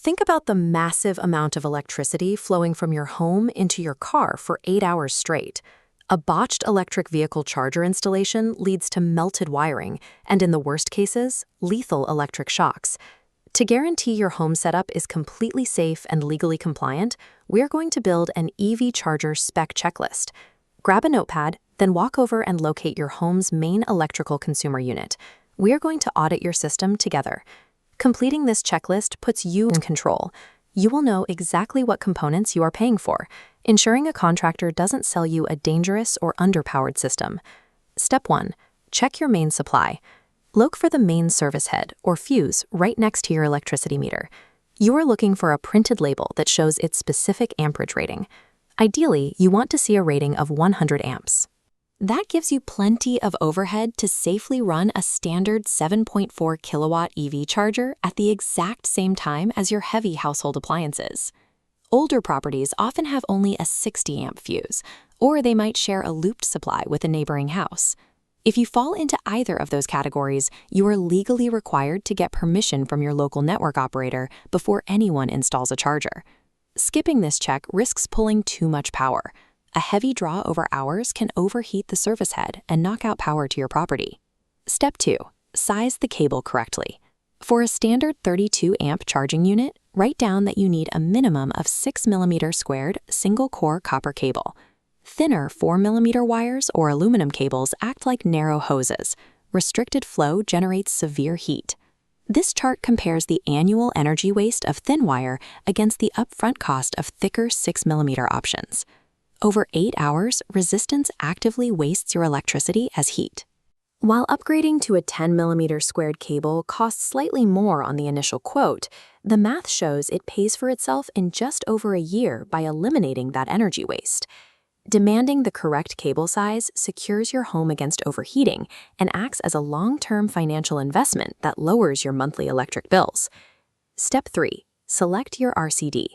Think about the massive amount of electricity flowing from your home into your car for 8 hours straight. A botched electric vehicle charger installation leads to melted wiring and, in the worst cases, lethal electric shocks. To guarantee your home setup is completely safe and legally compliant, we're going to build an EV charger spec checklist. Grab a notepad, then walk over and locate your home's main electrical consumer unit. We're going to audit your system together. Completing this checklist puts you in control. You will know exactly what components you are paying for, ensuring a contractor doesn't sell you a dangerous or underpowered system. Step 1. Check your main supply. Look for the main service head, or fuse, right next to your electricity meter. You are looking for a printed label that shows its specific amperage rating. Ideally, you want to see a rating of 100 amps. That gives you plenty of overhead to safely run a standard 7.4 kilowatt EV charger at the exact same time as your heavy household appliances. Older properties often have only a 60 amp fuse, or they might share a looped supply with a neighboring house. If you fall into either of those categories, you are legally required to get permission from your local network operator before anyone installs a charger. Skipping this check risks pulling too much power. A heavy draw over hours can overheat the service head and knock out power to your property. Step 2. Size the cable correctly. For a standard 32 amp charging unit, write down that you need a minimum of 6 mm squared single-core copper cable. Thinner 4 mm wires or aluminum cables act like narrow hoses. Restricted flow generates severe heat. This chart compares the annual energy waste of thin wire against the upfront cost of thicker 6 mm options. Over 8 hours, resistance actively wastes your electricity as heat. While upgrading to a 10 mm squared cable costs slightly more on the initial quote, the math shows it pays for itself in just over a year by eliminating that energy waste. Demanding the correct cable size secures your home against overheating and acts as a long-term financial investment that lowers your monthly electric bills. Step 3. Select your RCD.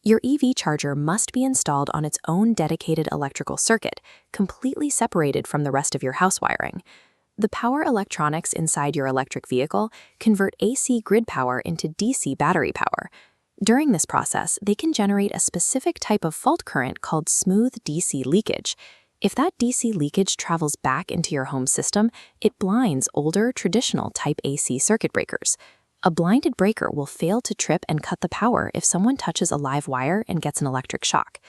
Your EV charger must be installed on its own dedicated electrical circuit, completely separated from the rest of your house wiring. The power electronics inside your electric vehicle convert AC grid power into DC battery power. During this process, they can generate a specific type of fault current called smooth DC leakage. If that DC leakage travels back into your home system, it blinds older, traditional Type AC circuit breakers. A blinded breaker will fail to trip and cut the power if someone touches a live wire and gets an electric shock.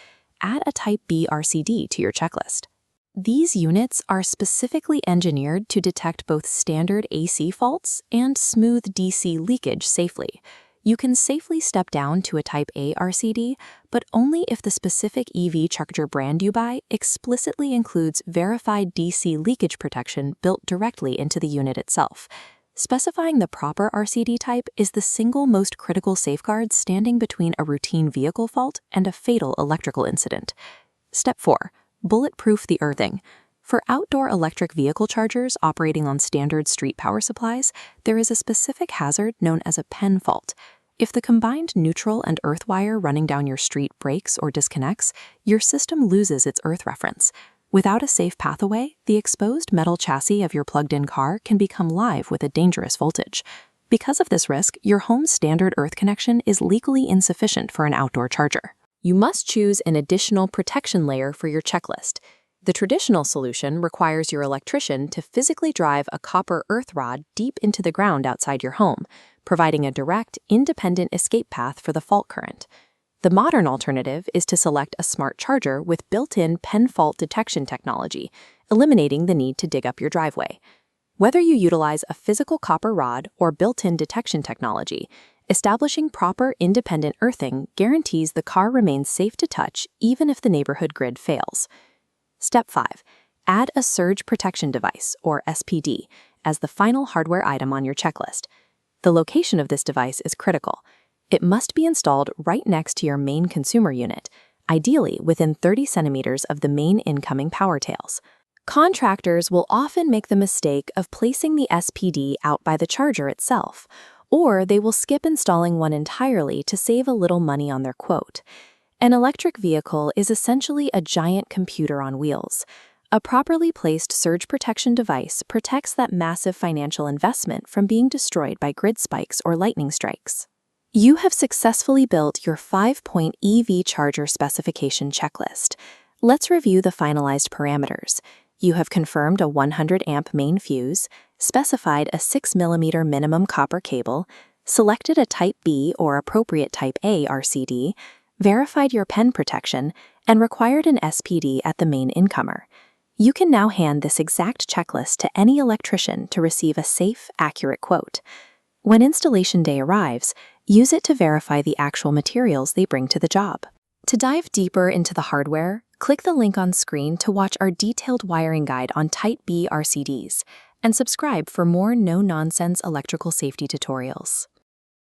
Add a Type B RCD to your checklist. These units are specifically engineered to detect both standard AC faults and smooth DC leakage safely. You can safely step down to a Type A RCD, but only if the specific EV charger brand you buy explicitly includes verified DC leakage protection built directly into the unit itself. Specifying the proper RCD type is the single most critical safeguard standing between a routine vehicle fault and a fatal electrical incident. Step 4. Bulletproof the earthing. For outdoor electric vehicle chargers operating on standard street power supplies, there is a specific hazard known as a pen fault. If the combined neutral and earth wire running down your street breaks or disconnects, your system loses its earth reference. Without a safe path away, the exposed metal chassis of your plugged-in car can become live with a dangerous voltage. Because of this risk, your home's standard earth connection is legally insufficient for an outdoor charger. You must choose an additional protection layer for your checklist. The traditional solution requires your electrician to physically drive a copper earth rod deep into the ground outside your home, providing a direct, independent escape path for the fault current. The modern alternative is to select a smart charger with built-in pen fault detection technology, eliminating the need to dig up your driveway. Whether you utilize a physical copper rod or built-in detection technology, establishing proper independent earthing guarantees the car remains safe to touch even if the neighborhood grid fails. Step 5. Add a surge protection device, or SPD, as the final hardware item on your checklist. The location of this device is critical. It must be installed right next to your main consumer unit, ideally within 30 centimeters of the main incoming power tails. Contractors will often make the mistake of placing the SPD out by the charger itself, or they will skip installing one entirely to save a little money on their quote. An electric vehicle is essentially a giant computer on wheels. A properly placed surge protection device protects that massive financial investment from being destroyed by grid spikes or lightning strikes. You have successfully built your 5-point EV charger specification checklist. Let's review the finalized parameters. You have confirmed a 100 amp main fuse, specified a 6mm minimum copper cable, selected a Type B or appropriate Type A RCD, verified your pen protection, and required an SPD at the main incomer. You can now hand this exact checklist to any electrician to receive a safe, accurate quote. When installation day arrives, use it to verify the actual materials they bring to the job. To dive deeper into the hardware, click the link on screen to watch our detailed wiring guide on Type B RCDs, and subscribe for more no-nonsense electrical safety tutorials.